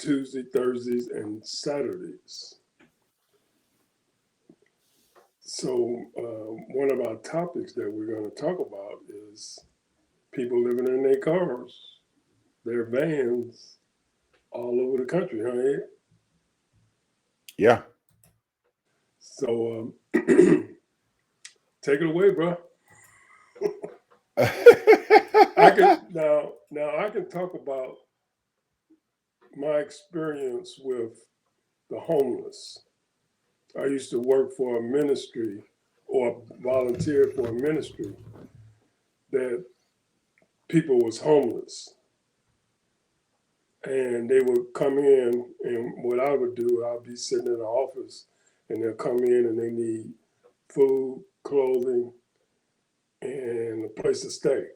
Tuesday, Thursdays, and Saturdays. So one of our topics that we're going to talk about is people living in their cars, their vans, all over the country, huh, Ed? Yeah. So take it away, bro. I can now I can talk about my experience with the homeless. I used to work for a ministry or volunteer for a ministry that people was homeless, and they would come in, and what I would do, I'd be sitting in the office, and they'll come in and they need food, clothing, and a place to stay.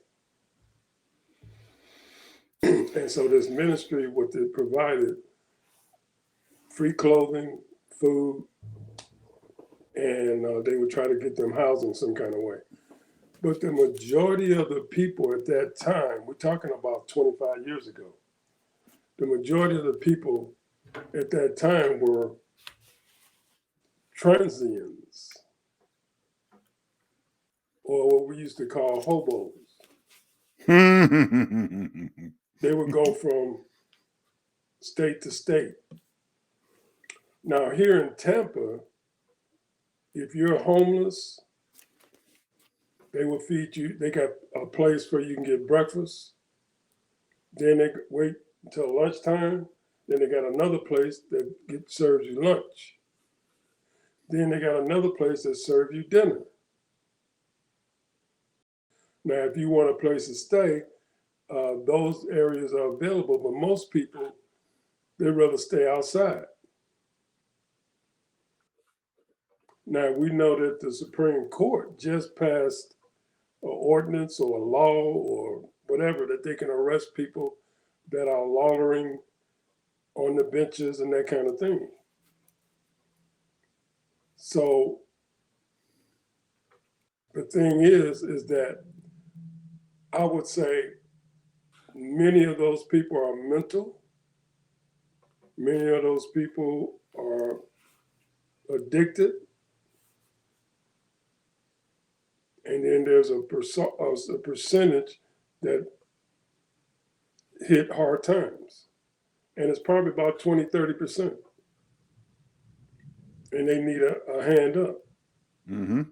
And so this ministry, what they provided, free clothing, food, and they would try to get them housing some kind of way. But the majority of the people at that time, we're talking about 25 years ago, the majority of the people at that time were transients, or what we used to call hobos. They would go from state to state. Now, here in Tampa, if you're homeless, they will feed you. They got a place where you can get breakfast. Then they wait until lunchtime. Then they got another place that serves you lunch. Then they got another place that serves you dinner. Now, if you want a place to stay, those areas are available, but most people, they'd rather stay outside. Now, we know that the Supreme Court just passed an ordinance or a law or whatever that they can arrest people that are loitering on the benches and that kind of thing. So the thing is that I would say many of those people are mental. Many of those people are addicted. And then there's a percentage that hit hard times. And it's probably about 20, 30%. And they need a hand up. Mm-hmm.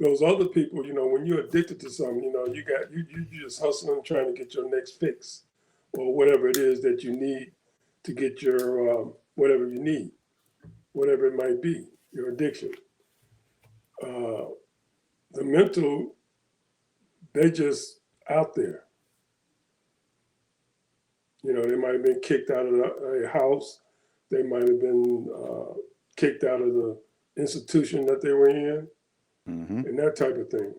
Those other people, when you're addicted to something, you just hustling, trying to get your next fix or whatever it is that you need to get your whatever you need, whatever it might be, your addiction. The mental, they just out there. They might have been kicked out of a house. They might have been kicked out of the institution that they were in, and that type of thing.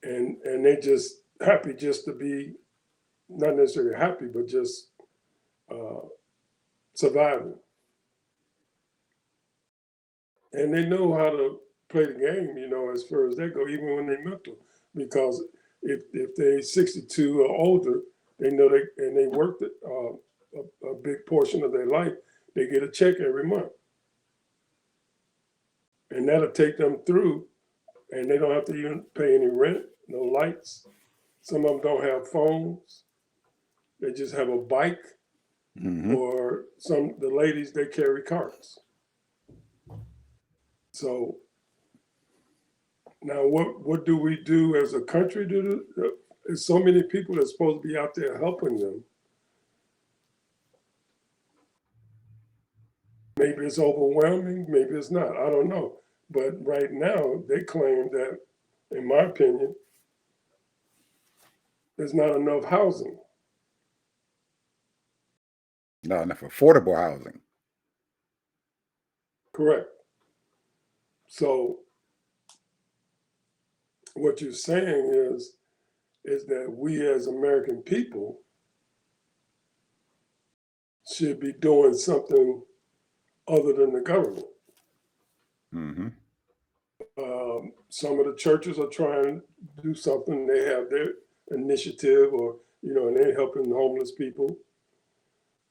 And they just happy just to be, not necessarily happy, but just surviving. And they know how to play the game, as far as they go, even when they're mental. Because if they're 62 or older, they know they worked a big portion of their life, they get a check every month. And that'll take them through, and they don't have to even pay any rent, no lights. Some of them don't have phones. They just have a bike, or the ladies, they carry carts. So now what do we do as a country? There's so many people that's supposed to be out there helping them. Maybe it's overwhelming, maybe it's not, I don't know. But right now, they claim that, in my opinion, there's not enough housing. Not enough affordable housing. Correct. So what you're saying is that we as American people should be doing something other than the government. Some of the churches are trying to do something. They have their initiative, or and they're helping homeless people.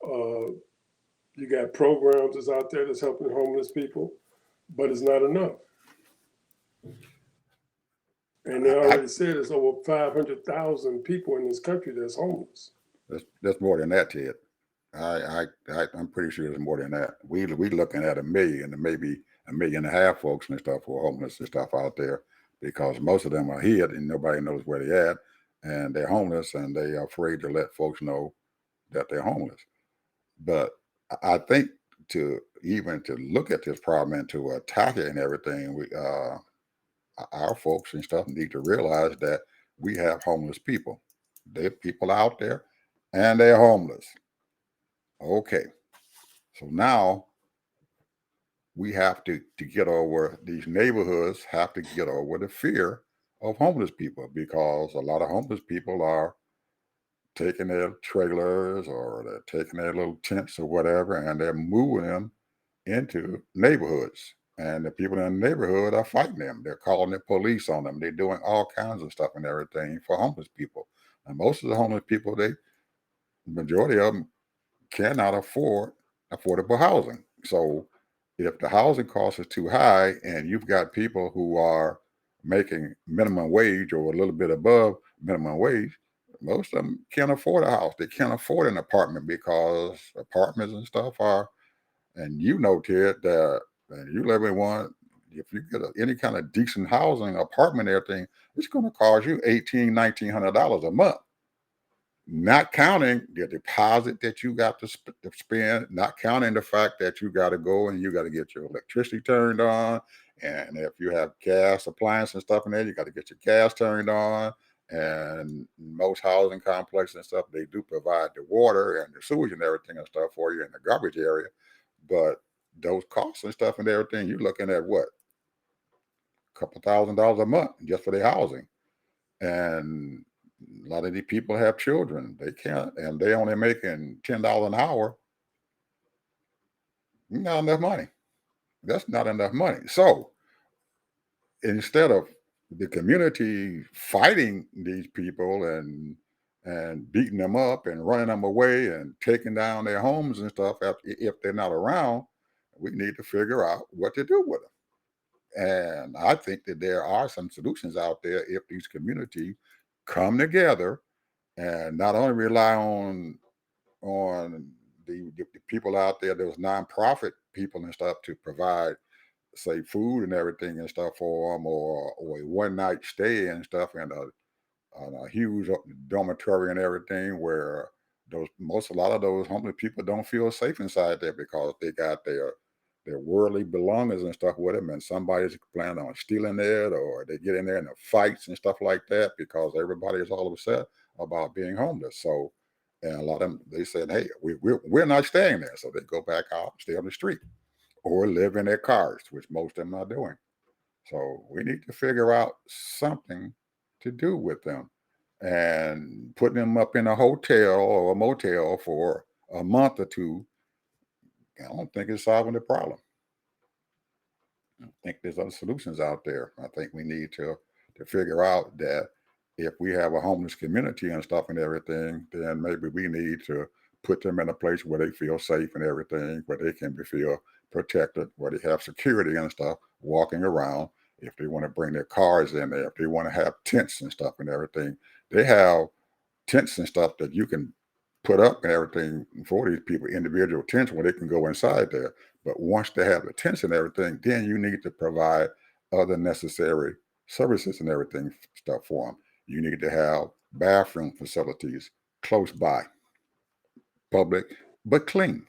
You got programs that's out there that's helping homeless people, but it's not enough. And they I already said there's over 500,000 people in this country that's homeless. that's more than that, Ted. I'm pretty sure there's more than that. We looking at 1 million and maybe 1.5 million folks and stuff who are homeless and stuff out there because most of them are hid and nobody knows where they're at and they're homeless and they are afraid to let folks know that they're homeless. But I think to even to look at this problem and to attack it and everything, our folks and stuff need to realize that we have homeless people. There are people out there and they're homeless. Okay. So now we have to get over these neighborhoods have to get over the fear of homeless people because a lot of homeless people are taking their trailers or they're taking their little tents or whatever and they're moving them into neighborhoods. And the people in the neighborhood are fighting them. They're calling the police on them. They're doing all kinds of stuff and everything for homeless people. And most of the homeless people, majority of them cannot afford affordable housing. So if the housing cost is too high and you've got people who are making minimum wage or a little bit above minimum wage, most of them can't afford a house. They can't afford an apartment because apartments and stuff are, and you know, Ted, that and you live in one, if you get any kind of decent housing apartment, everything, it's going to cost you $1,800, $1,900 a month, not counting the deposit that you got to spend, not counting the fact that you got to go and you got to get your electricity turned on. And if you have gas appliances and stuff in there, you got to get your gas turned on. And most housing complexes and stuff, they do provide the water and the sewage and everything and stuff for you in the garbage area. But those costs and stuff and everything, you're looking at what? A couple $1,000s a month just for their housing. And a lot of these people have children. They can't, and they only making $10 an hour. Not enough money. That's not enough money. So instead of the community fighting these people and beating them up and running them away and taking down their homes and stuff, if they're not around, we need to figure out what to do with them. And I think that there are some solutions out there if these communities come together and not only rely on the people out there, those nonprofit people and stuff to provide, say, food and everything and stuff for them, or a one night stay and stuff, and a huge dormitory and everything where a lot of those homeless people don't feel safe inside there because they got their worldly belongings and stuff with them, and somebody's planning on stealing it, or they get in there in the fights and stuff like that because everybody is all upset about being homeless. So, and a lot of them they said, "Hey, we're not staying there," so they go back out, stay on the street, or live in their cars, which most of them are doing. So we need to figure out something to do with them. And putting them up in a hotel or a motel for a month or two, I don't think it's solving the problem. I think there's other solutions out there. I think we need to figure out that if we have a homeless community and stuff and everything, then maybe we need to put them in a place where they feel safe and everything, where they can feel protected, where they have security and stuff walking around. If they want to bring their cars in there, if they want to have tents and stuff and everything, they have tents and stuff that you can put up and everything for these people, individual tents where they can go inside there. But once they have the tents and everything, then you need to provide other necessary services and everything stuff for them. You need to have bathroom facilities close by, public, but clean.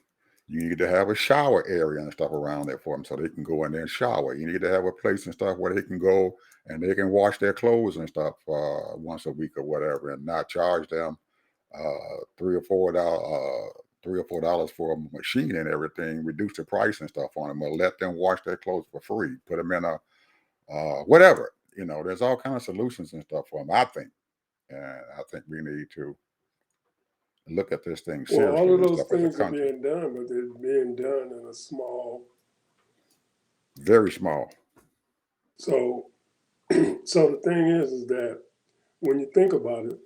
You need to have a shower area and stuff around there for them so they can go in there and shower. You need to have a place and stuff where they can go and they can wash their clothes and stuff once a week or whatever, and not charge them $3 or $4 for a machine and everything. Reduce the price and stuff on them, or let them wash their clothes for free. Put them in a whatever. There's all kind of solutions and stuff for them. And I think we need to look at this thing Well, all seriously of and those stuff as a things are country. being done, but they're being done in a small. Very small. So, so the thing is that when you think about it,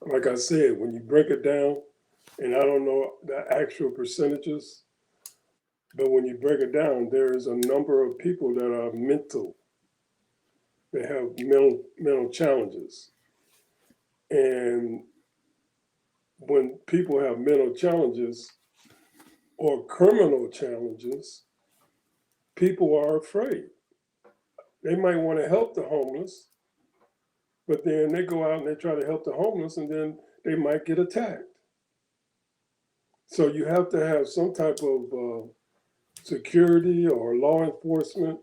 like I said, when you break it down, and I don't know the actual percentages, but when you break it down, there is a number of people that are mental, that have mental challenges. And when people have mental challenges or criminal challenges, people are afraid. They might want to help the homeless, but then they go out and they try to help the homeless, and then they might get attacked. So you have to have some type of security or law enforcement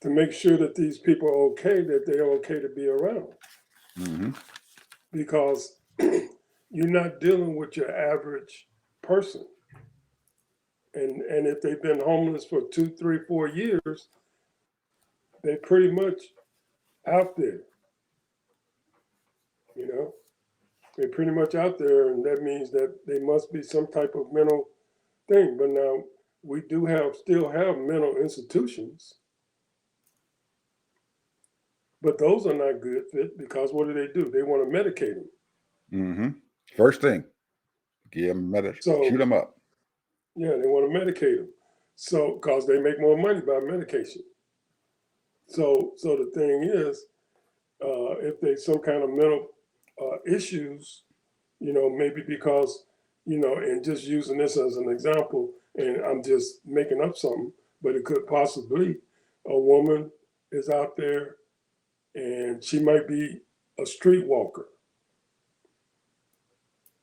to make sure that these people are okay, that they're okay to be around. Hmm. Because you're not dealing with your average person. And if they've been homeless for 2, 3, 4 years, they're pretty much out there, you know? They're pretty much out there, and that means that they must be some type of mental thing. But now we do still have mental institutions, but those are not good fit because what do? They want to medicate them. Hmm. First thing, give them medicine, shoot So them up. yeah, they want to medicate them. So because they make more money by medication. So the thing is, if there's some kind of mental issues, maybe because, and just using this as an example, and I'm just making up something, but it could possibly a woman is out there and she might be a streetwalker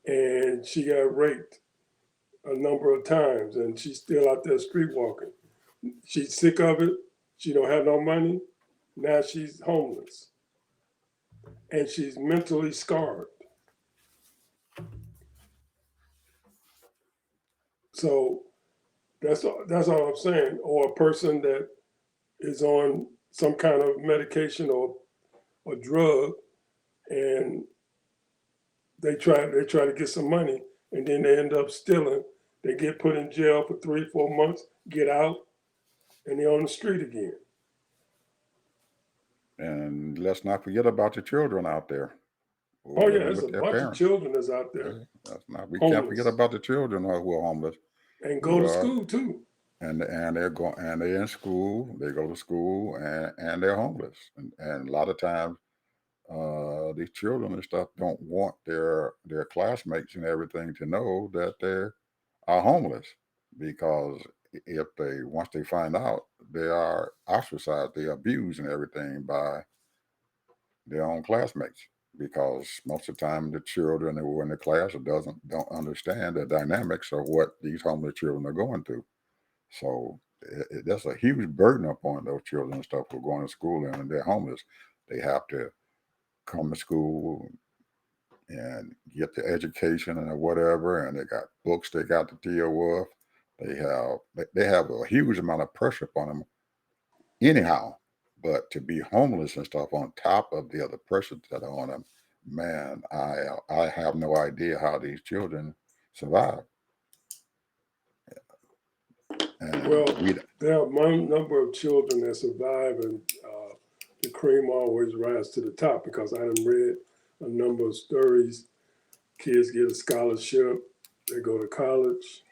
and she got raped a number of times and she's still out there streetwalking. She's sick of it. She don't have no money. Now she's homeless and she's mentally scarred. So that's all I'm saying. Or a person that is on some kind of medication or drug, and they try to get some money, and then they end up stealing. They get put in jail for 3, 4 months, get out, and they're on the street again. And let's not forget about the children out there who Oh are yeah, living there's with a their bunch of parents. children that's out there We can't forget homeless about the children who are homeless, and go who to are school too. and they're going and they're in school. They go to school and they're homeless. And a lot of times, these children and stuff don't want their classmates and everything to know that they are homeless because if they once they find out, they are ostracized, they are abused and everything by their own classmates because most of the time the children who are in the class don't understand the dynamics of what these homeless children are going through. So that's a huge burden upon those children and stuff who are going to school and they're homeless. They have to come to school and get the education and whatever, and they got books they got to deal with. They have a huge amount of pressure upon them anyhow. But to be homeless and stuff on top of the other pressures that are on them, man, I have no idea how these children survive. And Well, there are a number of children that survive, and the cream always rise to the top because I done read a number of stories. Kids get a scholarship, they go to college.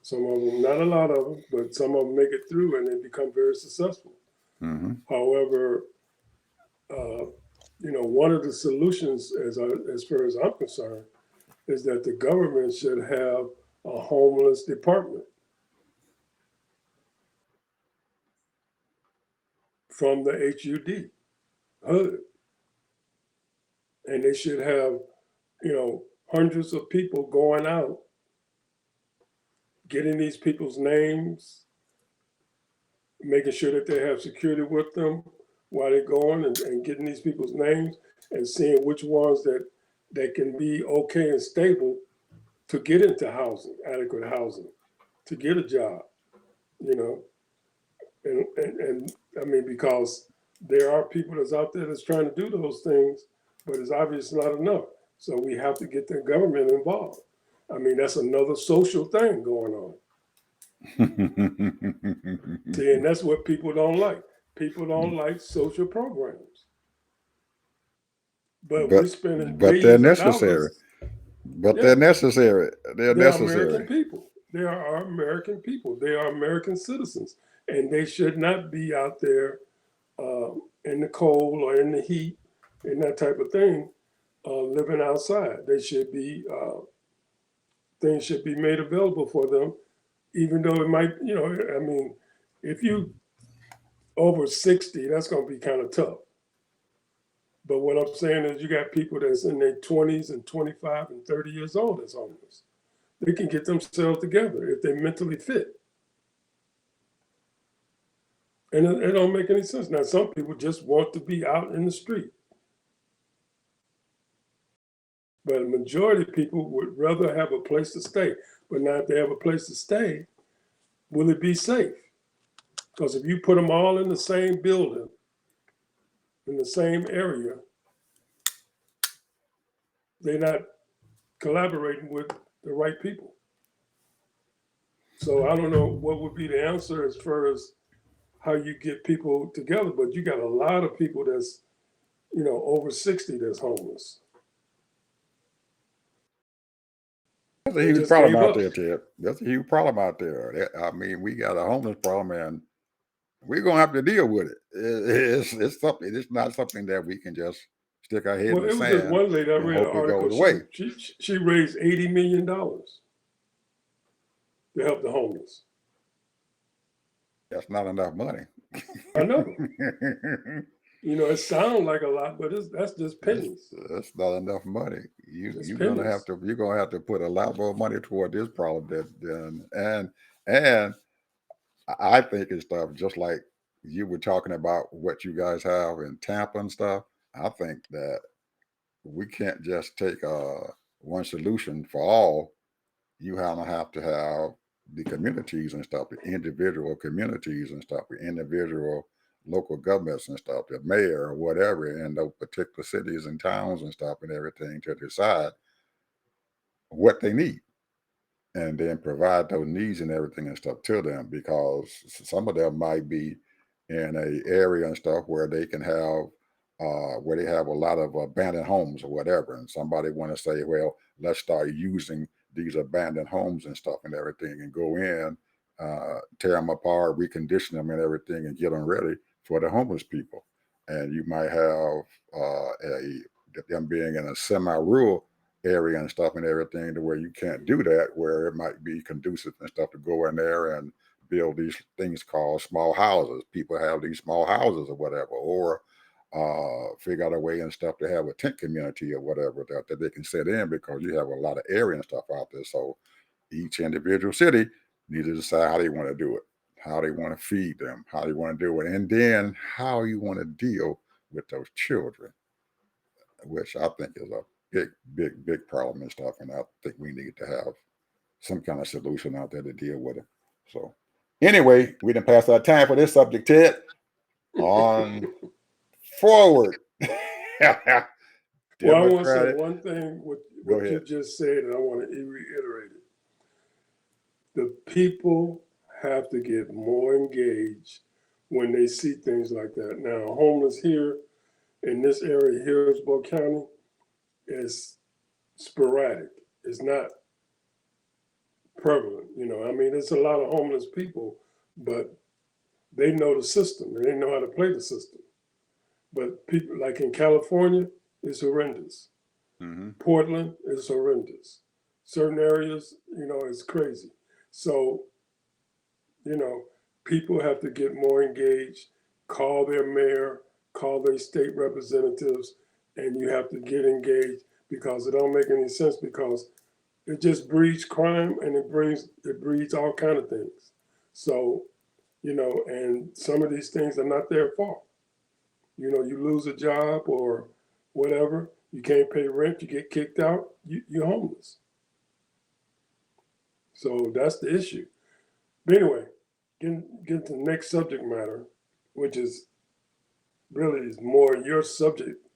Some of them, not a lot of them, but some of them make it through and they become very successful. hmm However, uh, one of the solutions, as far as I'm concerned, is that the government should have a homeless department from the HUD, and they should have, hundreds of people going out, getting these people's names, making sure that they have security with them while they're going and getting these people's names and seeing which ones that can be okay and stable to get into housing, adequate housing, to get a job, you know. And I mean, because there are people that's out there that's trying to do those things, but it's obviously not enough. So we have to get the government involved. I mean, that's another social thing going on. See, and that's what people don't like. People don't like social programs. But we're but spending but they're billions of necessary. dollars. but Yeah, they're necessary. They're they are American necessary. people. They are American people. They are American citizens, and they should not be out there in the cold or in the heat and that type of thing, living outside. They should be things should be made available for them, even though it might, I mean, if you over 60, that's going to be kind of tough. But what I'm saying is, you got people that's in their 20s and 25 and 30 years old that's homeless. They can get themselves together if they're mentally fit. And it don't make any sense. Now, some people just want to be out in the street. But a majority of people would rather have a place to stay. But now, if they have a place to stay, will it be safe? Because if you put them all in the same building, in the same area, they're not collaborating with the right people. So I don't know what would be the answer as far as how you get people together, but you got a lot of people that's, over 60 that's homeless. That's a They huge just problem gave out up. there, Ted. That's a huge problem out there. I mean, we got a homeless problem, and we're gonna have to deal with it. It's something. It's not something that we can just stick our head in Well, the it was this sand one lady I and read an hope it article. goes away. She raised $80 million to help the homeless. That's not enough money. I know. It sounds like a lot, but that's just pennies. That's not enough money. Just You're gonna have pennies. to put a lot more money toward this problem and I think it's stuff just like you were talking about what you guys have in Tampa and stuff. I think that we can't just take one solution for all. You have to have the communities and stuff, the individual communities and stuff, the individual local governments and stuff, the mayor or whatever in those particular cities and towns and stuff and everything to decide what they need and then provide those needs and everything and stuff to them, because some of them might be in a area and stuff where they can have where they have a lot of abandoned homes or whatever, and somebody want to say, well, let's start using these abandoned homes and stuff and everything and go in, tear them apart, recondition them and everything and get them ready for the homeless people. And you might have them being in a semi-rural area and stuff and everything to where you can't do that, where it might be conducive and stuff to go in there and build these things called small houses. People have these small houses or whatever, or figure out a way and stuff to have a tent community or whatever that they can set in, because you have a lot of area and stuff out there. So each individual city needs to decide how they want to do it, how they want to feed them, how they want to do it, and then how you want to deal with those children, which I think is a big problem and stuff. And I think we need to have some kind of solution out there to deal with it. So anyway, we didn't pass our time for this subject, Ted. On forward. Well, I want to say Democratic. one thing, Go what you ahead. just said, and I want to reiterate it. The people have to get more engaged when they see things like that. Now, homeless here in this area, Hillsborough County, is sporadic. It's not prevalent. I mean, there's a lot of homeless people, but they know the system and they know how to play the system. But people like in California, it's horrendous. Mm-hmm. Portland is horrendous. Certain areas, it's crazy. So, people have to get more engaged, call their mayor, call their state representatives, and you have to get engaged, because it don't make any sense, because it just breeds crime and it breeds all kind of things. So, and some of these things are not their fault. You lose a job or whatever, you can't pay rent, you get kicked out, you're homeless. So that's the issue. But anyway, get to the next subject matter, which is really is more your subject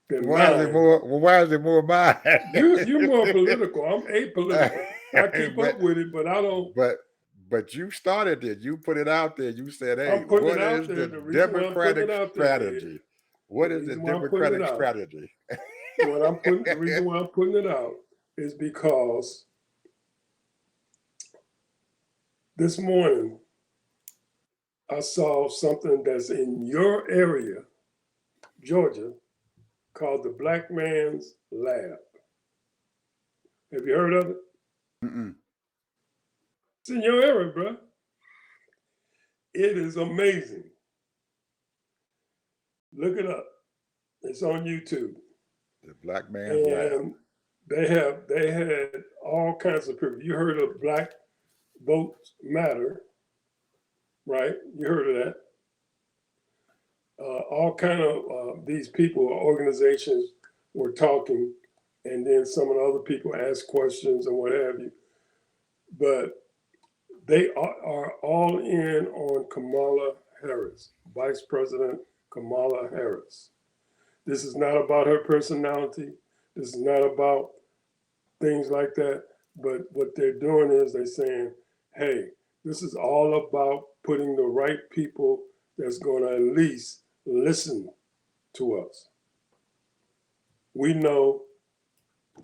than Why is it mine. more? Why is it more mine? You're more political. I'm apolitical. I keep up with it, but I don't. But you started it. You put it out there. You said, "Hey, I'm putting it what out is there. the The reason why I'm putting Democratic it out there, strategy? the What is the reason why I'm putting it Democratic out, strategy?" the reason why I'm putting it out is because this morning I saw something that's in your area, Georgia, called the Black Man's Lab. Have you heard of it? Mm-mm. It's in your area, bro. It is amazing. Look it up. It's on YouTube. The Black Man's Lab. And they had all kinds of people. You heard of Black Votes Matter, right? You heard of that. All kind of these people or organizations were talking, and then some of the other people asked questions and what have you. But they are all in on Kamala Harris, Vice President Kamala Harris. This is not about her personality. This is not about things like that. But what they're doing is they're saying, hey, this is all about putting the right people that's going to at least listen to us. We know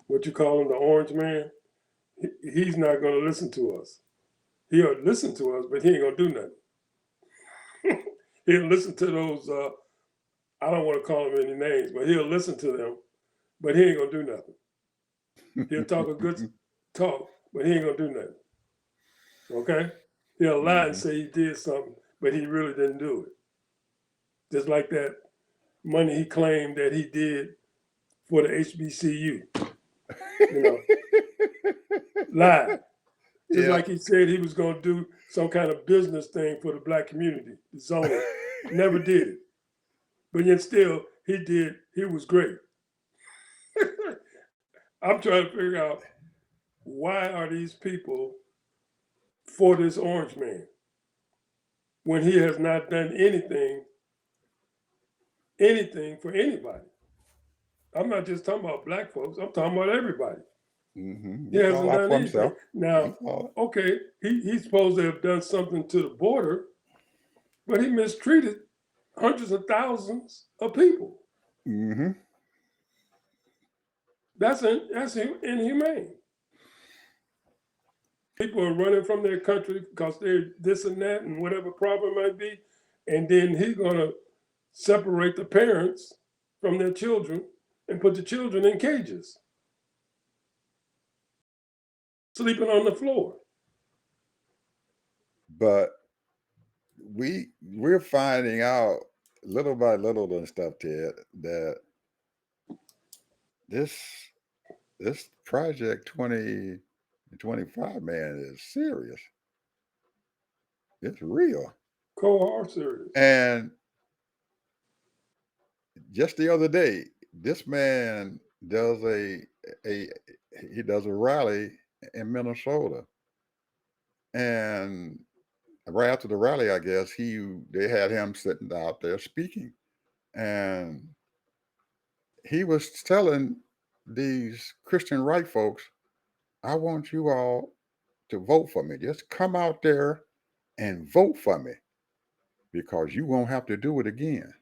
what you call him, the orange man. He's not going to listen to us. He'll listen to us, but he ain't going to do nothing. He'll listen to those, I don't want to call them any names, but he'll listen to them, but he ain't going to do nothing. He'll talk a good talk, but he ain't going to do nothing. Okay? He'll lie and say he did something, but he really didn't do it. Just like that money he claimed that he did for the HBCU. You know, lied. Just Yeah. like he said he was going to do some kind of business thing for the black community, zoning. Never did it. But yet still, he did. He was great. I'm trying to figure out, why are these people for this orange man when he has not done anything for anybody? I'm not just talking about black folks. I'm talking about everybody. Mm-hmm. He hasn't done anything. Now, okay, he's supposed to have done something to the border, but he mistreated hundreds of thousands of people. Mm-hmm. That's inhumane. People are running from their country because they're this and that and whatever problem might be, and then he's going to separate the parents from their children and put the children in cages, sleeping on the floor. But we're finding out little by little and stuff, Ted, that this project 2025, man, is serious. It's real. Cold serious. And just the other day, this man does a rally in Minnesota, and right after the rally, I guess they had him sitting out there speaking, and he was telling these Christian right folks, I want you all to vote for me. Just come out there and vote for me, because you won't have to do it again.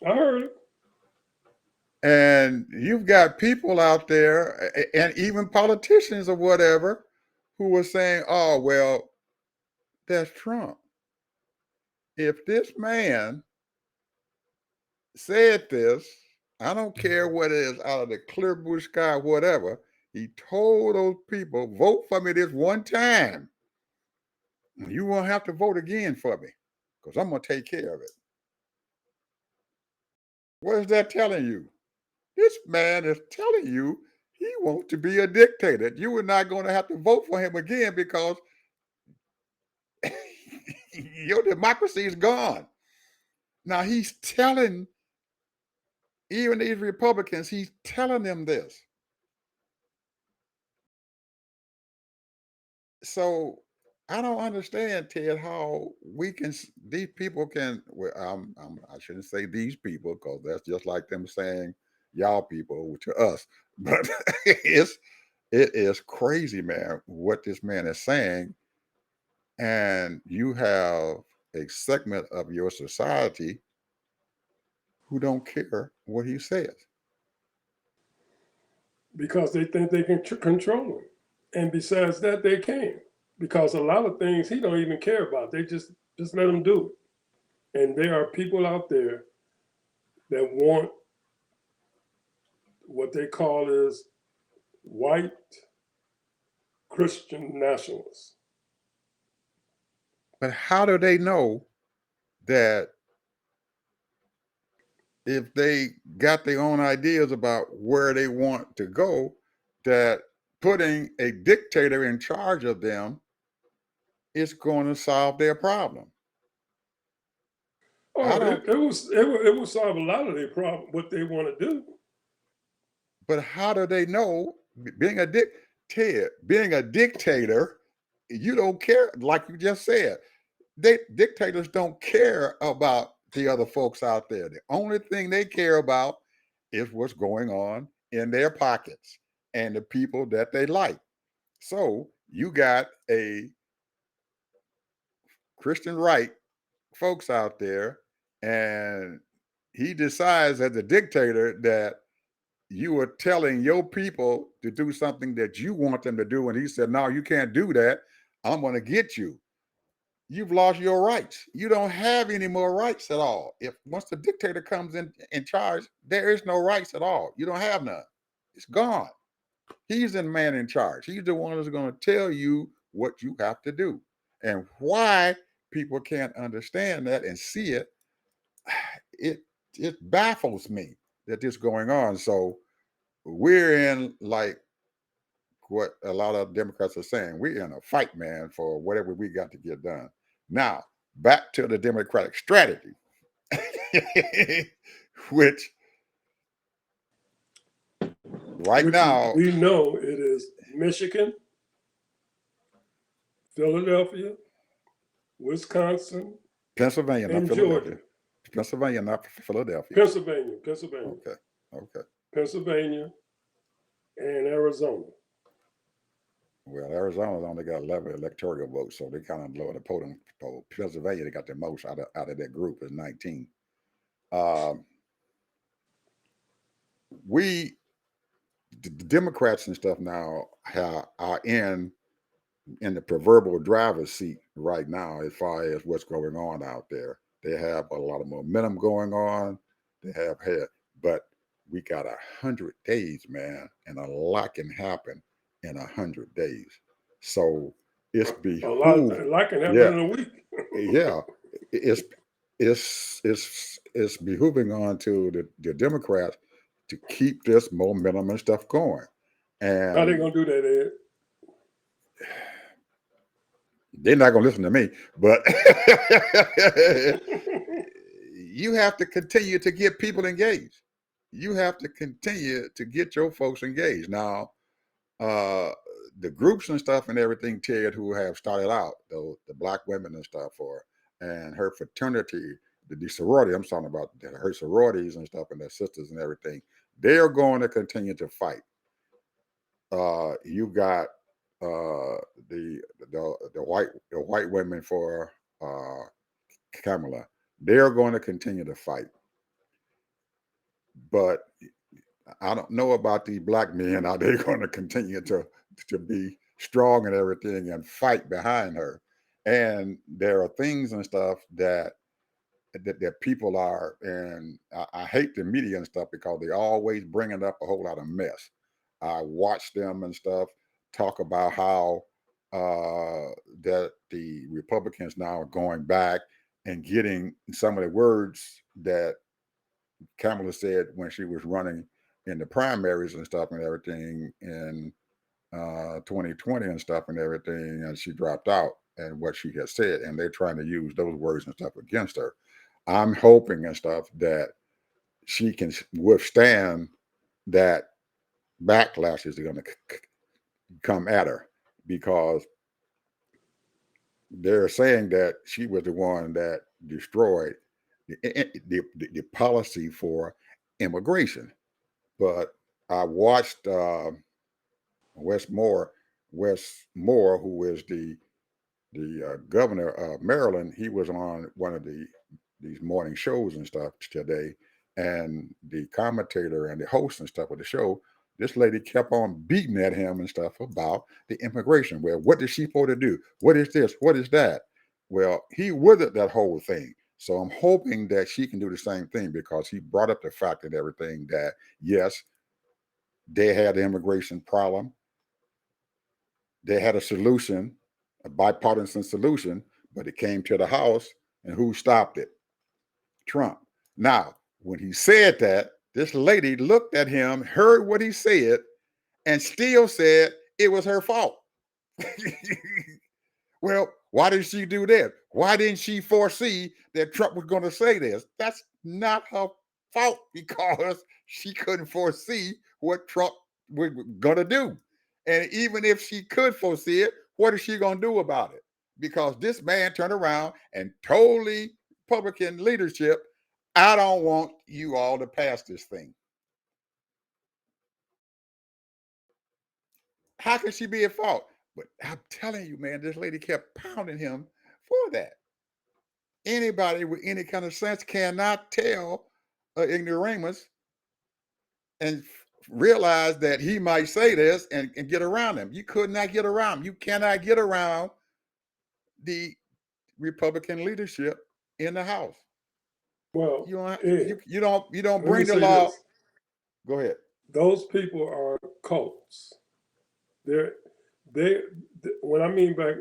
I heard it. And you've got people out there, and even politicians or whatever, who are saying, oh, well, that's Trump. If this man said this, I don't care what it is, out of the clear blue sky, whatever, he told those people, vote for me this one time. You won't have to vote again for me, because I'm going to take care of it. What is that telling you? This man is telling you he wants to be a dictator. You are not going to have to vote for him again, because your democracy is gone. Now he's telling even these Republicans, he's telling them this. So I don't understand, Ted, how these people can. Well, I shouldn't say these people, because that's just like them saying y'all people to us. But it is crazy, man, what this man is saying. And you have a segment of your society who don't care what he says. because they think they can control him. And besides that, they can't, because a lot of things he don't even care about. They just let him do it. And there are people out there that want what they call is white Christian nationalists. But how do they know that if they got their own ideas about where they want to go, that putting a dictator in charge of them is going to solve their problem? I Oh, don't, it will solve a lot of their problem, what they want to do. but how do they know being a being a dictator, you don't care, like you just said. Dictators don't care about the other folks out there. The only thing they care about is what's going on in their pockets and the people that they like. So you got a Christian right folks out there, and he decides as a dictator that you are telling your people to do something that you want them to do. And he said, no, you can't do that. I'm going to get you. You've lost your rights. You don't have any more rights at all. If once the dictator comes in charge, there is no rights at all. You don't have none. It's gone. He's the man in charge. He's the one who's going to tell you what you have to do. And why people can't understand that and see it, it it baffles me that this is going on. So we're in, like what a lot of Democrats are saying, we're in a fight, man, for whatever we got to get done. Now, back to the Democratic strategy, which right Which now, we know it is Michigan, Philadelphia, Wisconsin, Pennsylvania, not and Philadelphia. Georgia. Pennsylvania, not Philadelphia. Pennsylvania, Okay. Okay. Pennsylvania, and Arizona. Well, Arizona's only got 11 electoral votes, so they kind of lower the totem pole. Pennsylvania, they got the most out of that group is 19. Um, we, the Democrats and stuff now are in the proverbial driver's seat right now as far as what's going on out there. They have a lot of momentum going on. They have had, but we got 100 days, man, and a lot can happen in 100 days. So it's behoove, A lot can happen yeah, in a week. yeah, it's it's behooving on to the Democrats to keep this momentum and stuff going. How they And gonna do that, Ed? they're not going to listen to me, but you have to continue to get people engaged. You have to continue to get your folks engaged. Now, the groups and stuff and everything, Ted, who have started out, the black women and stuff, and her fraternity, the sorority, I'm talking about her sororities and stuff and their sisters and everything, they're going to continue to fight. You got the white women for Kamala. They're going to continue to fight, but I don't know about these black men. Are they going to continue to be strong and everything and fight behind her? And there are things and stuff that people are, and I hate the media and stuff because they always bringing up a whole lot of mess. I watch them and stuff talk about how that the Republicans now are going back and getting some of the words that Kamala said when she was running in the primaries and stuff and everything in 2020 and stuff and everything, and she dropped out and what she had said, and they're trying to use those words and stuff against her. I'm hoping and stuff that she can withstand that backlash is going to come at her because they're saying that she was the one that destroyed the policy for immigration. But I watched Wes Moore, who is the governor of Maryland. He was on one of these morning shows and stuff today, And the commentator and the host and stuff of the show, this lady kept on beating at him and stuff about the immigration. Well, what is she supposed to do? What is this? What is that? Well, he withered that whole thing. So I'm hoping that she can do the same thing, because he brought up the fact and everything that, yes, they had the immigration problem. They had a solution, a bipartisan solution, but it came to the House, and who stopped it? Trump. Now, when he said that, this lady looked at him, heard what he said, and still said it was her fault. Well, why did she do that? Why didn't she foresee that Trump was going to say this? That's not her fault, because she couldn't foresee what Trump was going to do. And even if she could foresee it, what is she going to do about it? Because this man turned around and told the Republican leadership, I don't want you all to pass this thing. How can she be at fault? But I'm telling you, man, this lady kept pounding him for that. Anybody with any kind of sense cannot tell an ignoramus and realize that he might say this and get around him. You could not get around him. You cannot get around the Republican leadership in the House. Well, You don't, Ed, you don't let me bring the say law. this. Go ahead. Those people are cults. They when I mean by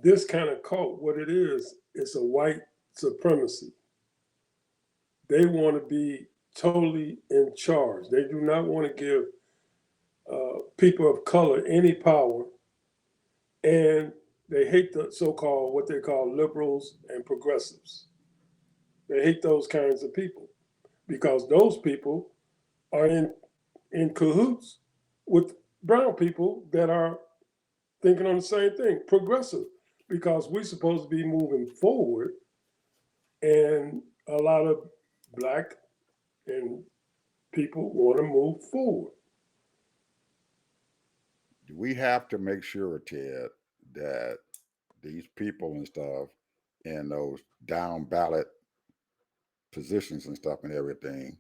this kind of cult, what it is, it's a white supremacy. They want to be totally in charge. They do not want to give people of color any power, and they hate the so-called, what they call liberals and progressives. They hate those kinds of people because those people are in cahoots with brown people that are thinking on the same thing, progressive, because we're supposed to be moving forward, and a lot of black and people want to move forward. We have to make sure, Ted, that these people and stuff in those down ballot positions and stuff and everything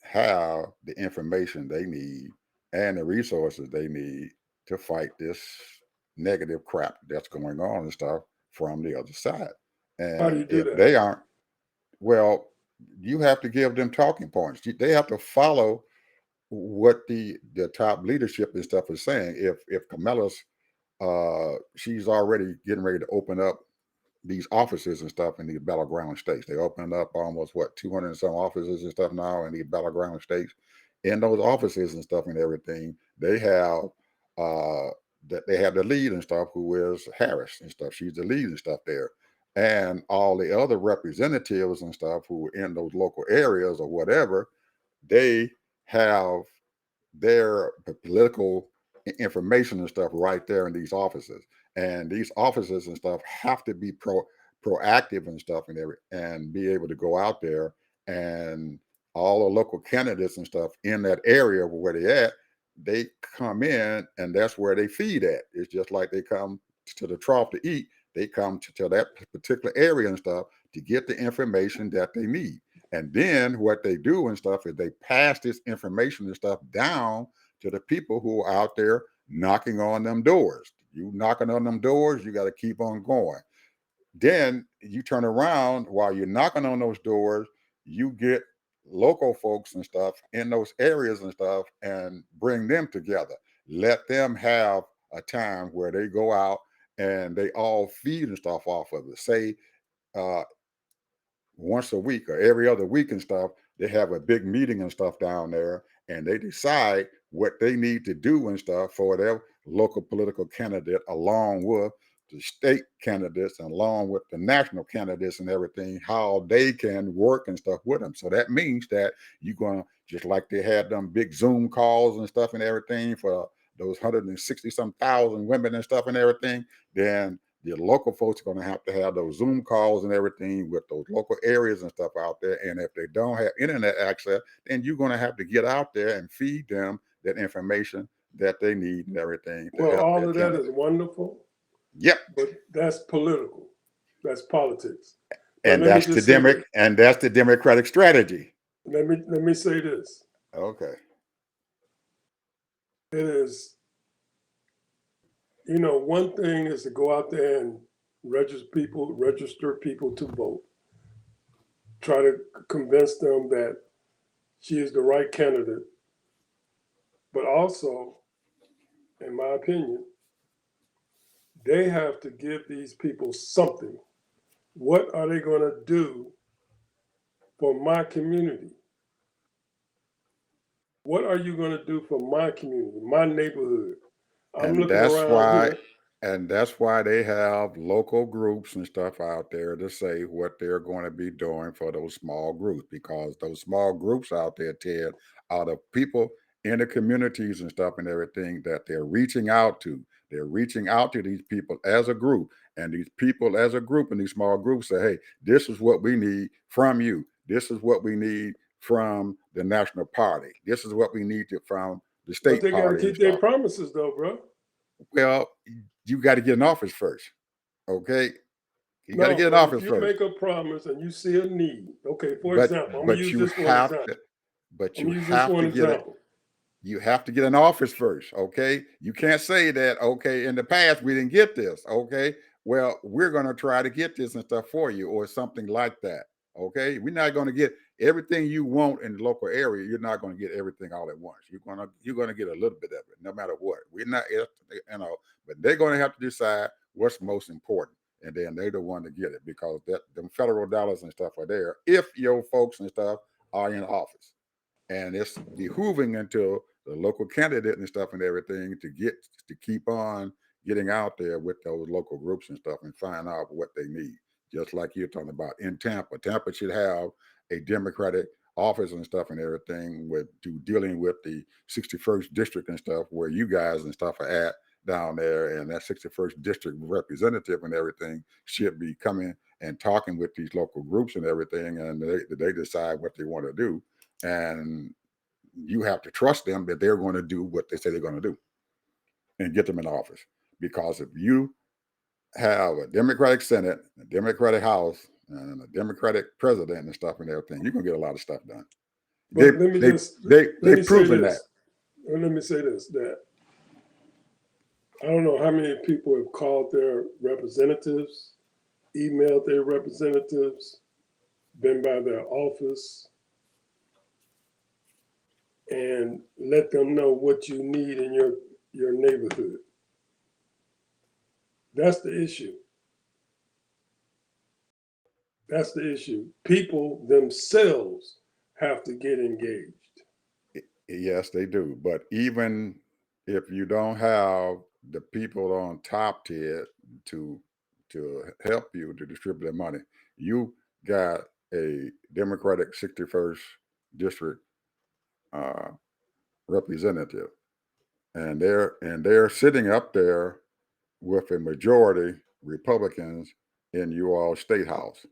have the information they need and the resources they need to fight this negative crap that's going on and stuff from the other side. How do And you do if that? they aren't, well, you have to give them talking points. They have to follow what the top leadership and stuff is saying. If Kamala's she's already getting ready to open up these offices and stuff in the battleground states. They opened up almost 200 and some offices and stuff now in the battleground states. In those offices and stuff and everything, they have that they have the lead and stuff, who is Harris and stuff. She's the lead and stuff there. And all the other representatives and stuff who are in those local areas or whatever, they have their political information and stuff right there in these offices. And these offices and stuff have to be proactive and stuff and be able to go out there, and all the local candidates and stuff in that area where they at, they come in, and that's where they feed at. It's just like they come to the trough to eat. They come to that particular area and stuff to get the information that they need. And then what they do and stuff is they pass this information and stuff down to the people who are out there knocking on them doors. You knocking on them doors, you got to keep on going. Then you turn around while you're knocking on those doors, you get local folks and stuff in those areas and stuff and bring them together. Let them have a time where they go out and they all feed and stuff off of it. Say once a week or every other week and stuff, they have a big meeting and stuff down there, and they decide what they need to do and stuff for their local political candidate, along with the state candidates and along with the national candidates and everything, how they can work and stuff with them. So that means that you're going to, just like they had them big Zoom calls and stuff and everything for those 160 some thousand women and stuff and everything, then the local folks are going to have those Zoom calls and everything with those local areas and stuff out there. And if they don't have internet access, then you're going to have to get out there and feed them that information that they need and everything. Well, all of that is wonderful. Yep. But that's political. That's politics. But And that's the Democratic strategy. let me say this. Okay. It is, you know, one thing is to go out there and register people to vote. Try to convince them that she is the right candidate. But also, in my opinion, they have to give these people something. What are they going to do for my community? What are you going to do for my community, my neighborhood? I'm And looking that's around why here. and that's why they have local groups and stuff out there to say what they're going to be doing for those small groups, because those small groups out there, Ted, are the people in the communities and stuff and everything that they're reaching out to. They're reaching out to these people as a group, and these people as a group in these small groups say, hey, this is what we need from you. This is what we need from the national party. This is what we need from the But state they got to party and keep their stuff. promises, though, bro. Well, you got to get in office first. Okay. You got to No, get in but if office you first. make a promise and you see a need, okay, for But example, I'm gonna but use you this one have example. to but I'm you gonna use this have one to get it. example. You have to get in office first. Okay. You can't say that, okay, in the past we didn't get this. Okay. Well, we're going to try to get this and stuff for you or something like that. Okay. We're not going to get everything you want in the local area. You're not going to get everything all at once. You're going to get a little bit of it, no matter what. We're not, but they're going to have to decide what's most important. And then they're the one to get it, because that them federal dollars and stuff are there if your folks and stuff are in office. And it's behooving into the local candidate and stuff and everything to keep on getting out there with those local groups and stuff and find out what they need. Just like you're talking about in Tampa. Tampa should have a Democratic office and stuff and everything dealing with the 61st district and stuff, where you guys and stuff are at down there, and that 61st district representative and everything should be coming and talking with these local groups and everything, and they decide what they want to do. And you have to trust them that they're going to do what they say they're going to do and get them in office. Because if you have a Democratic Senate, a Democratic House, and a Democratic president and stuff and everything, you're going to get a lot of stuff done. They But let me they just let they've me say proven that. this. Let me say this, that I don't know how many people have called their representatives, emailed their representatives, been by their office, and let them know what you need in your neighborhood. That's the issue. That's the issue. People themselves have to get engaged. Yes, they do. But even if you don't have the people on top tier to help you to distribute the money, you got a Democratic 61st district uh, representative, and they're sitting up there with a majority Republicans in you all state house.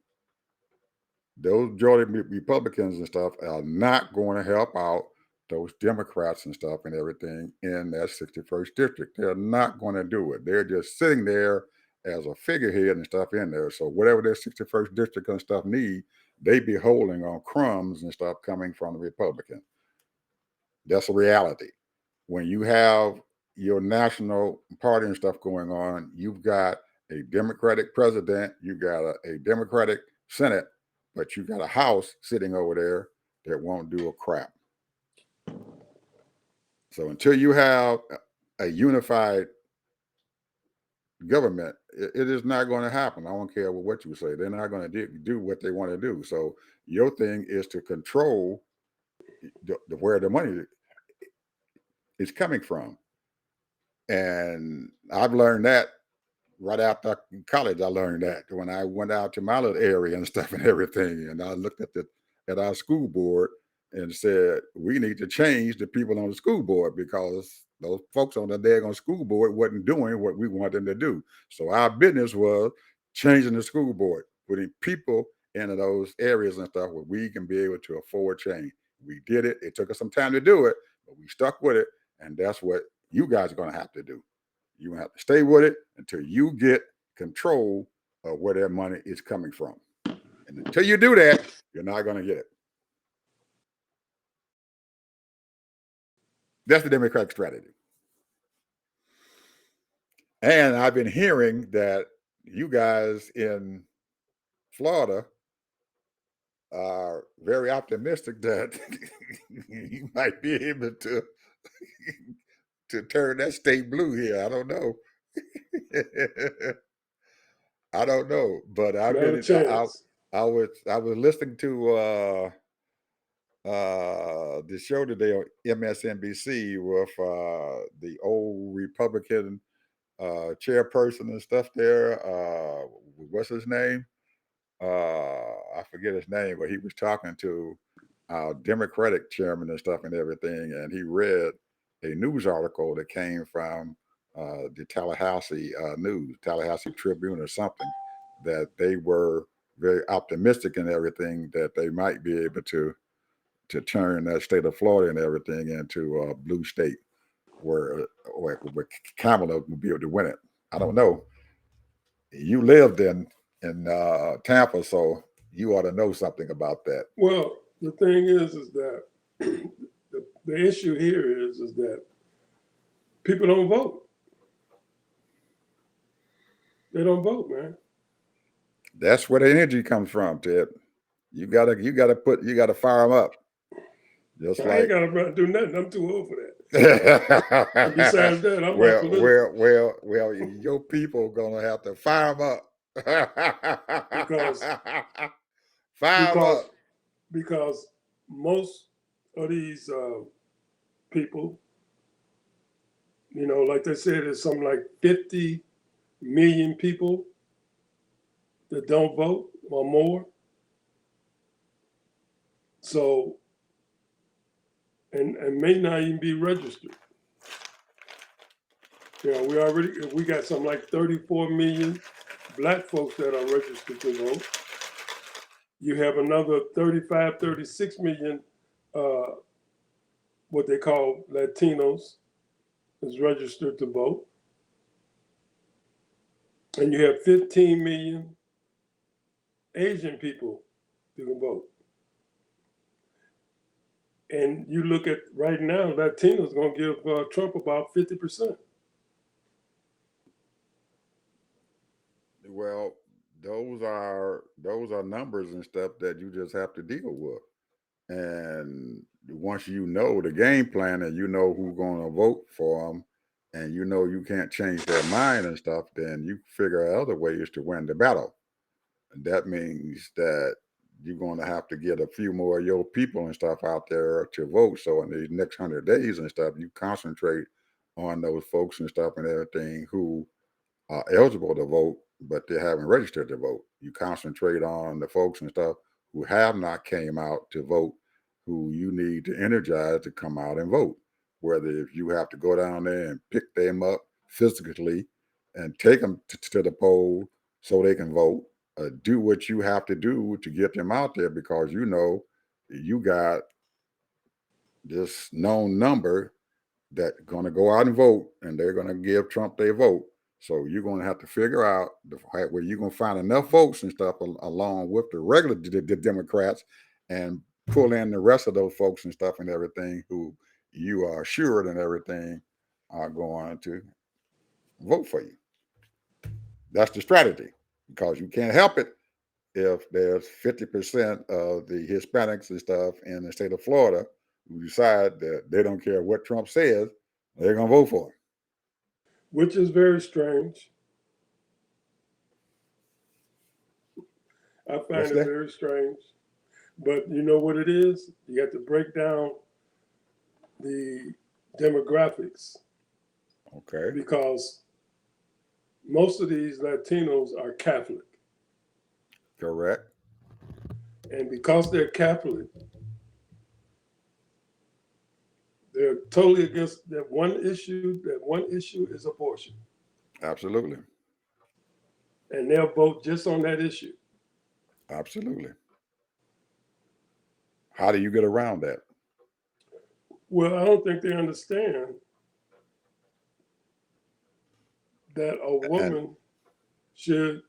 Those majority Republicans and stuff are not going to help out those Democrats and stuff and everything in that 61st district. They're not going to do it. They're just sitting there as a figurehead and stuff in there. So whatever their 61st district and stuff need, they be holding on crumbs and stuff coming from the Republican. That's a reality. When you have your national party and stuff going on, you've got a Democratic president, you got a Democratic Senate, but you got a House sitting over there that won't do a crap. So until you have a unified government, it is not going to happen. I don't care what you say. They're not going to do what they want to do. So your thing is to control where the money is coming from. And I've learned that right after college. I learned that when I went out to my little area and stuff and everything, and I looked at our school board and said, we need to change the people on the school board, because those folks on the daggone school board wasn't doing what we wanted them to do. So our business was changing the school board, putting people into those areas and stuff where we can be able to afford change. We did it. It took us some time to do it, but we stuck with it, and that's what you guys are going to have to do. You have to stay with it until you get control of where that money is coming from. And until you do that, you're not going to get it. That's the Democratic strategy. And I've been hearing that you guys in Florida are very optimistic that you might be able to turn that state blue here. I don't know. I don't know, but I've Not a been chance. I was listening to the show today on MSNBC with the old Republican chairperson and stuff there. What's his name? I forget his name, but he was talking to our Democratic chairman and stuff and everything, and he read a news article that came from the Tallahassee News, Tallahassee Tribune or something, that they were very optimistic and everything that they might be able to turn that state of Florida and everything into a blue state where Kamala would be able to win it. I don't know. You lived in Tampa, so you ought to know something about that. Well, the thing is that the issue here is that people don't vote. They don't vote, man. That's where the energy comes from, Ted. You gotta fire them up. Just I ain't like gotta do nothing. I'm too old for that. And besides that, I'm not political. well, your people gonna have to fire them up. Because fire them because up. because most of these people, like they said, there's something like 50 million people that don't vote or more. So, and may not even be registered. We got something like 34 million black folks that are registered to vote. You have another 35, 36 million, what they call Latinos, is registered to vote. And you have 15 million Asian people who can vote. And you look at right now, Latinos going to give Trump about 50%. Well, those are numbers and stuff that you just have to deal with. And once you know the game plan and you know who's going to vote for them, and you know you can't change their mind and stuff, then you figure out other ways to win the battle. And that means that you're going to have to get a few more of your people and stuff out there to vote. So in these next 100 days and stuff, you concentrate on those folks and stuff and everything who are eligible to vote, but they haven't registered to vote. You concentrate on the folks and stuff who have not came out to vote, who you need to energize to come out and vote. Whether if you have to go down there and pick them up physically and take them to the poll so they can vote, do what you have to do to get them out there, because you know you got this known number that's going to go out and vote, and they're going to give Trump their vote. So you're going to have to figure out where you're going to find enough votes and stuff along with the regular Democrats, and pull in the rest of those folks and stuff and everything who you are assured and everything are going to vote for you. That's the strategy, because you can't help it if there's 50% of the Hispanics and stuff in the state of Florida who decide that they don't care what Trump says, they're going to vote for him. Which is very strange. I find it very strange. But you know what it is? You have to break down the demographics. Okay. Because most of these Latinos are Catholic. Correct. And because they're Catholic, they're totally against that one issue. That one issue is abortion. Absolutely. And they'll vote just on that issue. Absolutely. How do you get around that? Well, I don't think they understand that a woman should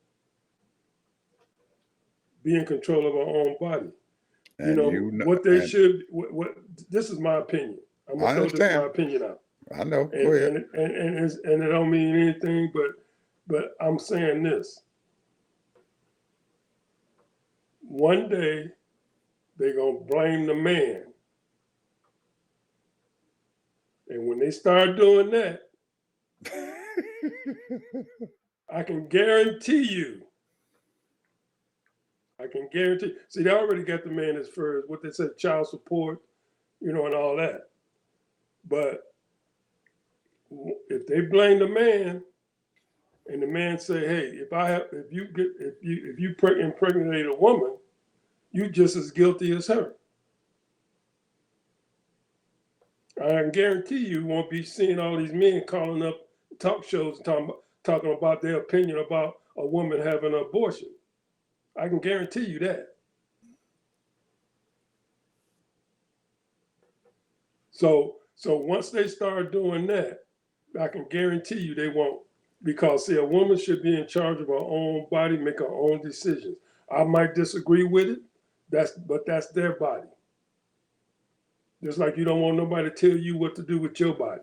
be in control of her own body. And what they should, what this is my opinion. I'm I gonna throw my understand. opinion out, I know. Go and ahead. and it don't mean anything, but I'm saying this: one day they're gonna blame the man, and when they start doing that, I can guarantee you. I can guarantee. See, they already got the man as far as what they said, child support, and all that. But if they blame the man, and the man say, "Hey, if you impregnate a woman, you just as guilty as her." I can guarantee you won't be seeing all these men calling up talk shows talking about their opinion about a woman having an abortion. I can guarantee you that. So once they start doing that, I can guarantee you they won't. Because see, a woman should be in charge of her own body, make her own decisions. I might disagree with it, but that's their body. Just like you don't want nobody to tell you what to do with your body.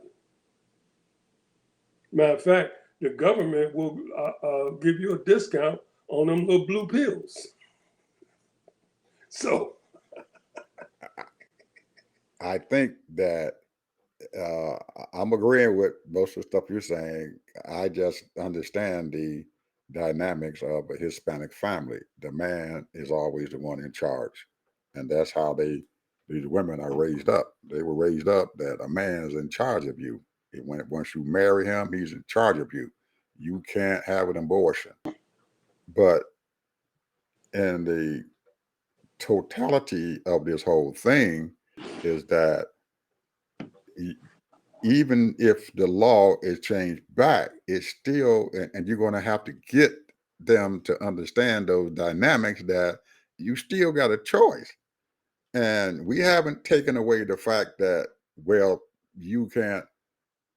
Matter of fact, the government will give you a discount on them little blue pills. So I think that uh, I'm agreeing with most of the stuff you're saying. I just understand the dynamics of a Hispanic family. The man is always the one in charge, and that's how these women are raised up. They were raised up that a man is in charge of you. Once you marry him, he's in charge of you. You can't have an abortion. But in the totality of this whole thing is that e- even if the law is changed back, it's still, and you're going to have to get them to understand those dynamics that you still got a choice. And we haven't taken away the fact that, well, you can't,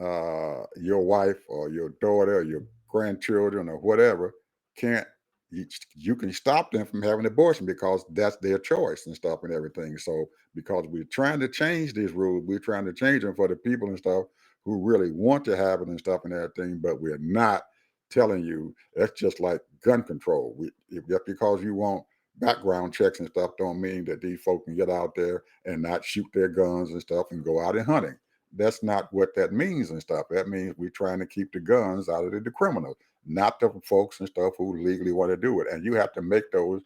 your wife or your daughter or your grandchildren or whatever can't, you can stop them from having an abortion because that's their choice and stuff and everything. So because we're trying to change these rules, we're trying to change them for the people and stuff who really want to have it and stuff and everything, but we're not telling you. That's just like gun control. Just because you want background checks and stuff don't mean that these folks can get out there and not shoot their guns and stuff and go out and hunting. That's not what that means and stuff. That means we're trying to keep the guns out of the criminals, not the folks and stuff who legally want to do it. And you have to make those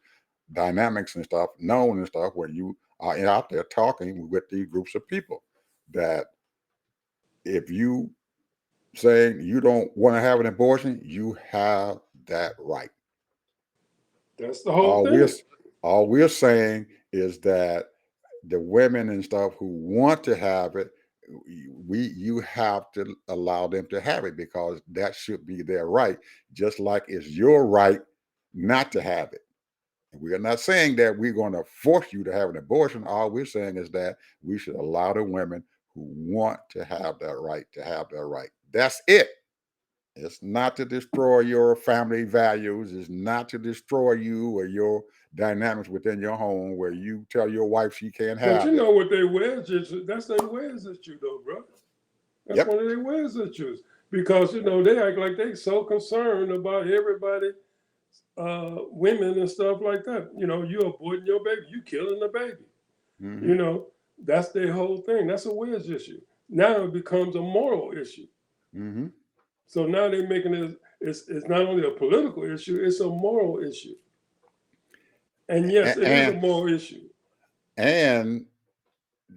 dynamics and stuff known and stuff when you are out there talking with these groups of people. That if you saying you don't want to have an abortion, you have that right. that's the whole All we're thing. all we're saying is that the women and stuff who want to have it, you have to allow them to have it because that should be their right, just like it's your right not to have it. We are not saying that we're going to force you to have an abortion. All we're saying is that we should allow the women who want to have that right to have that right. That's it. It's not to destroy your family values. It's not to destroy you or your dynamics within your home where you tell your wife she can't But you have it. know what they wear, that's their wears issue though, bro. That's Yep. one of their wears issues. Because they act like they so concerned about everybody, women and stuff like that. You aborting your baby, you killing the baby. Hmm. You know, that's their whole thing. That's a wears issue. Now it becomes a moral issue. Hmm. So now they're making it's not only a political issue, it's a moral issue. And yes, it is a And moral issue. and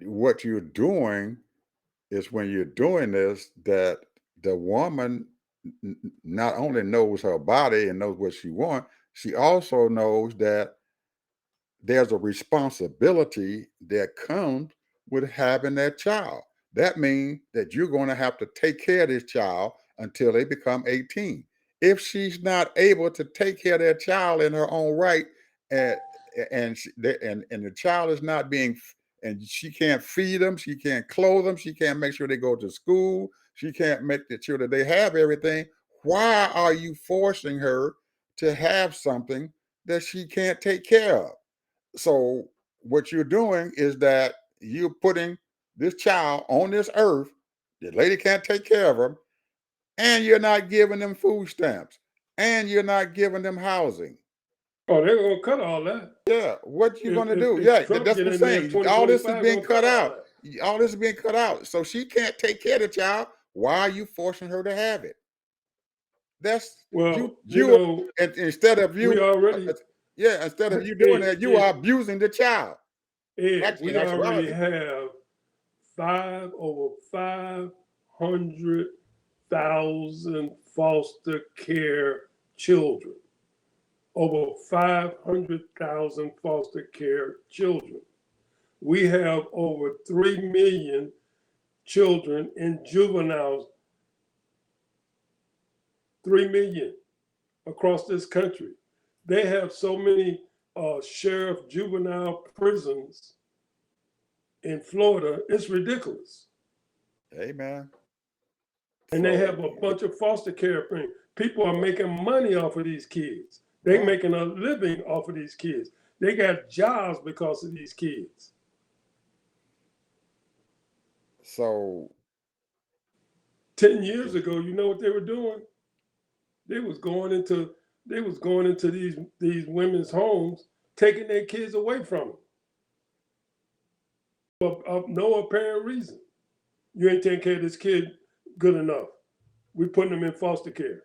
what you're doing is when you're doing this, that the woman not only knows her body and knows what she wants, she also knows that there's a responsibility that comes with having that child. That means that you're going to have to take care of this child until they become 18. If she's not able to take care of that child in her own right, and and the child is not being, and she can't feed them, she can't clothe them, she can't make sure they go to school, she can't make sure that they have everything. Why are you forcing her to have something that she can't take care of? So what you're doing is that you're putting this child on this earth. The lady can't take care of them, and you're not giving them food stamps, and you're not giving them housing. Oh, they're gonna cut all that. Yeah, what you gonna do? If Yeah, Trump that's get what I'm in there in saying. All this is 2025, being gonna cut cut all out. that. All this is being cut out. So she can't take care of the child. Why are you forcing her to have it? That's Well, you and instead of we you already, yeah, instead of you doing Ed, that, you are abusing the child. we In already actuality. have over 500,000 foster care children. Over 500,000 foster care children. We have over 3 million children in juveniles, 3 million across this country. They have so many sheriff juvenile prisons in Florida, it's ridiculous. Amen. And they have So a bunch of foster care things. People are making money off of these kids. They're right. making a living off of these kids. They got jobs because of these kids. So 10 years ago, you know what they were doing? They was going into these women's homes, taking their kids away from them for no apparent reason. You ain't taking care of this kid good enough. We putting them in foster care.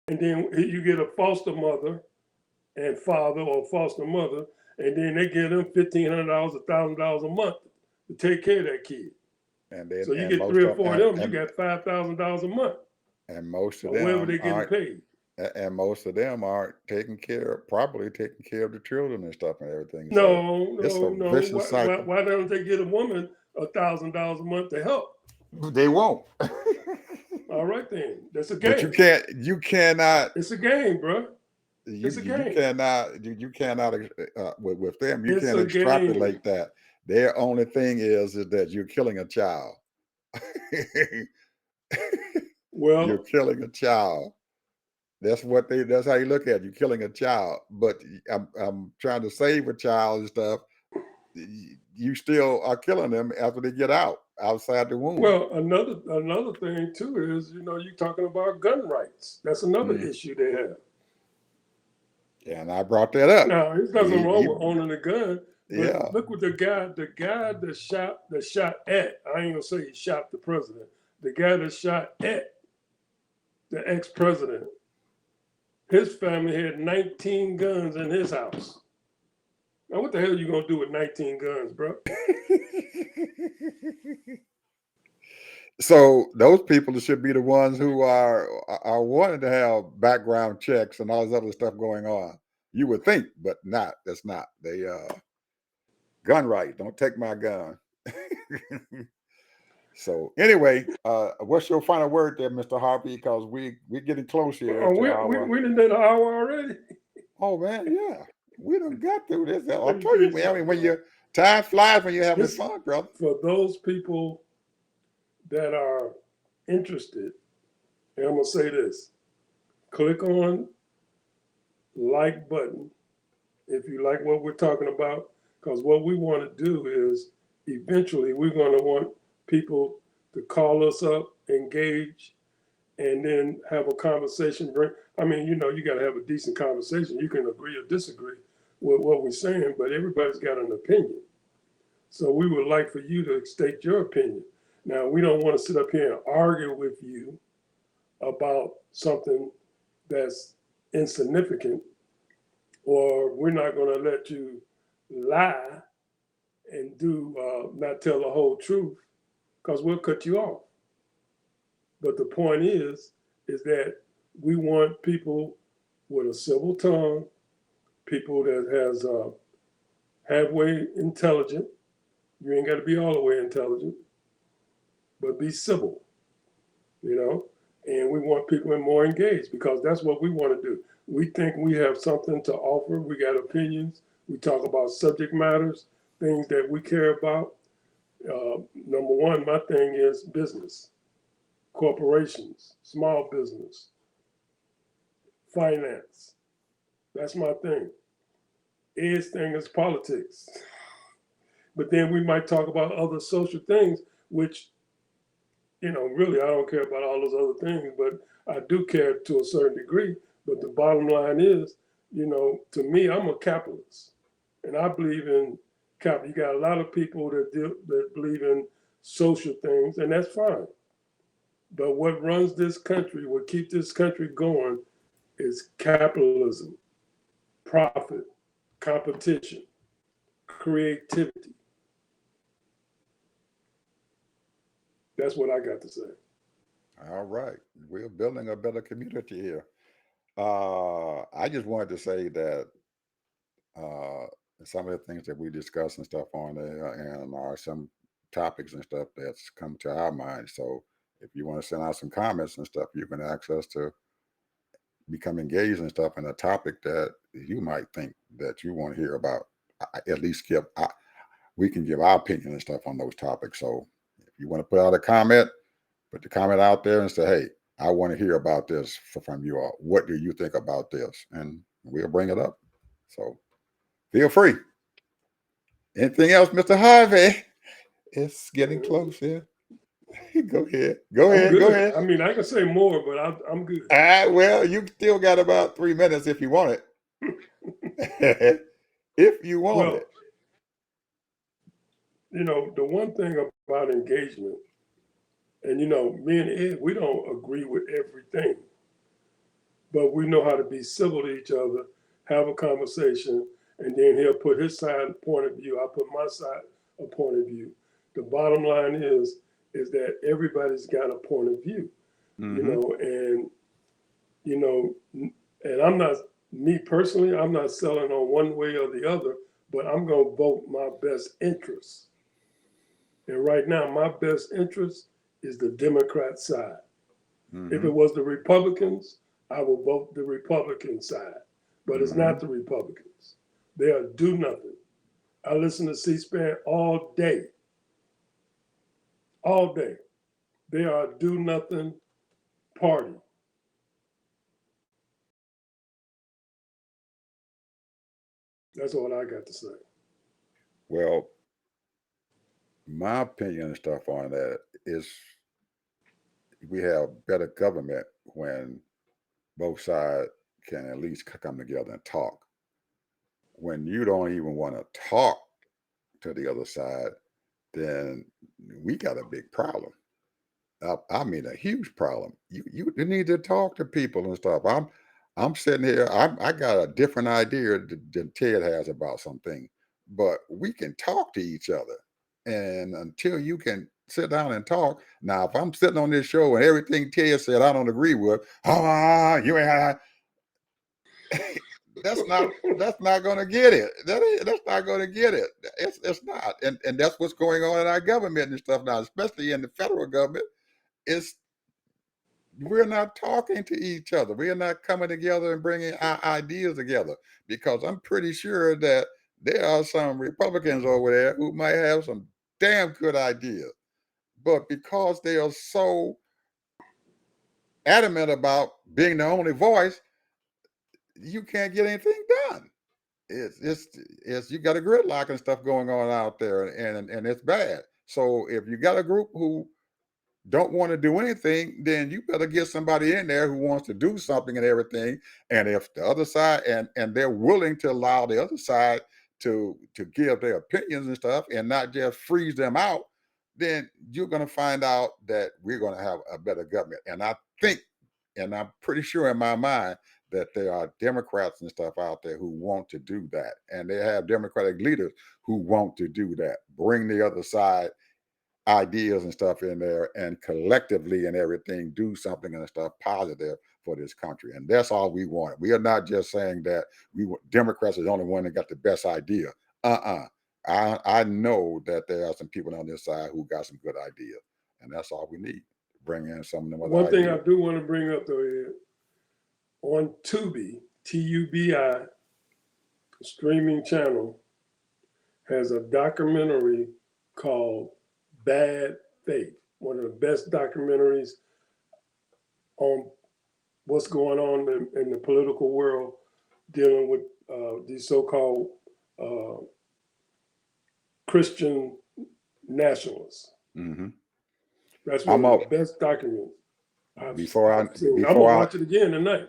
And then you get a foster mother and father or foster mother, and then they give them $1,500, $1,000 a month to take care of that kid. and then So you and get most 3 or of 4 of and, them, you got $5,000 a month, and most of or wherever them they're getting aren't paid. and most of them aren't probably taking care of the children and stuff and everything. So it's a No. vicious cycle. Why don't they get a woman $1,000 a month to help? They won't. All right then, that's a But game. you cannot It's a game, bro. you It's a you game. cannot with them you It's can't a extrapolate game. that. Their only thing is that you're killing a child. You're Well, killing a child. That's how you look at it. You're killing a child. But I'm trying to save a child and stuff. You still are killing them after they get outside the womb. well, another thing too is, you're talking about gun rights. That's another Mm. issue they have. And I brought that up. Now, there's nothing wrong with owning a gun, but Yeah. look what the guy that shot at. I ain't gonna say he shot the president. The guy that shot at the ex-president. His family had 19 guns in his house. Now, what the hell are you gonna do with 19 guns, bro? So those people should be the ones who are wanting to have background checks and all this other stuff going on. You would think, but not. That's not. They gun rights. Don't take my gun. So anyway, what's your final word there, Mr. Harvey? Because we're getting close here to our. We done did an hour already. Oh man, yeah, we done got through this. I told you, man. I mean, when time flies when you're having fun, brother. For those people that are interested, and I'm gonna say this: click on like button if you like what we're talking about, because what we want to do is eventually we're going to want people to call us up, engage, and then have a conversation. You got to have a decent conversation. You can agree or disagree with what we're saying, but everybody's got an opinion. So we would like for you to state your opinion. Now, we don't want to sit up here and argue with you about something that's insignificant, or we're not going to let you lie and not tell the whole truth, because we'll cut you off. But the point is that we want people with a civil tongue, people that has halfway intelligent. You ain't got to be all the way intelligent, but be civil, and we want people more engaged, because that's what we want to do. We think we have something to offer. We got opinions. We talk about subject matters, things that we care about. Number one, my thing is business, corporations, small business, finance. That's my thing. Ed's thing is politics. But then we might talk about other social things, which, really I don't care about all those other things, but I do care to a certain degree. But the bottom line is, to me, I'm a capitalist, and I believe in capital. You got a lot of people that believe in social things, and that's fine. But what runs this country, what keeps this country going, is capitalism, profit, competition, creativity. That's what I got to say. All right. We're building a better community here. I just wanted to say that uh, some of the things that we discuss and stuff on there and are some topics and stuff that's come to our mind. So if you want to send out some comments and stuff, you can access to become engaged and stuff in a topic that you might think that you want to hear about. At least we can give our opinion and stuff on those topics. So if you want to put out a comment, put the comment out there and say, hey, I want to hear about this from you all. What do you think about this? And we'll bring it up. So feel free. Anything else, Mr. Harvey? It's getting close here. Go ahead. Go I'm ahead. Go good. ahead. I mean, I can say more, but I'm good. All right. Well, you still got about 3 minutes if you want it. If you want Well, it. the one thing about engagement, and me and Ed, we don't agree with everything, but we know how to be civil to each other, have a conversation, and then he'll put his side point of view. I put my side a point of view. The bottom line is that everybody's got a point of view, and and I'm not, me personally, I'm not selling on one way or the other, but I'm going to vote my best interest. And right now, my best interest is the Democrat side. If it was the Republicans, I will vote the Republican side. But it's not the Republicans. They are do nothing. I listen to C-SPAN all day. All day. They are a do nothing party. That's all I got to say. Well, my opinion and stuff on that is we have better government when both sides can at least come together and talk. When you don't even want to talk to the other side, then we got a big problem. I mean, a huge problem. You need to talk to people and stuff. I'm sitting here. I got a different idea than Ted has about something, but we can talk to each other. And until you can sit down and talk, now if I'm sitting on this show and everything Ted said I don't agree with, you ain't. That's not going to get it. That's not going to get it. It's not, and that's what's going on in our government and stuff now, especially in the federal government. It's we're not talking to each other. We are not coming together and bringing our ideas together because I'm pretty sure that there are some Republicans over there who might have some damn good ideas, but because they are so adamant about being the only voice, you can't get anything done. It's you got a gridlock and stuff going on out there, and it's bad. So if you got a group who don't want to do anything, then you better get somebody in there who wants to do something and everything. And if the other side and they're willing to allow the other side to give their opinions and stuff and not just freeze them out, then you're going to find out that we're going to have a better government. And I think, and I'm pretty sure in my mind that there are Democrats and stuff out there who want to do that. And they have Democratic leaders who want to do that. Bring the other side ideas and stuff in there and collectively and everything do something and stuff positive for this country. And that's all we want. We are not just saying that Democrats are the only one that got the best idea. I know that there are some people on this side who got some good ideas, and that's all we need. Bring in some of them other One thing I ideas. do want to bring up though is on Tubi, TUBI streaming channel has a documentary called Bad Faith, one of the best documentaries on what's going on in the political world dealing with these so-called Christian nationalists. Hmm. That's I'm one of up the best documents I've before seen. I'm gonna before I watch it again tonight.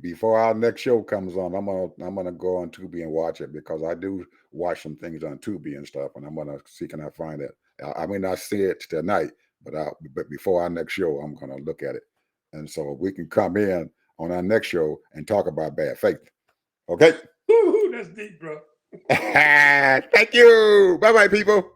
before our next show comes on. I'm gonna go on Tubi and watch it because I do watch some things on Tubi and stuff, and I'm gonna see can I find it. I may not see it tonight, but before our next show, I'm gonna look at it, and so we can come in on our next show and talk about bad faith. Okay. Woo-hoo, that's deep, bro. Thank you. Bye bye, people.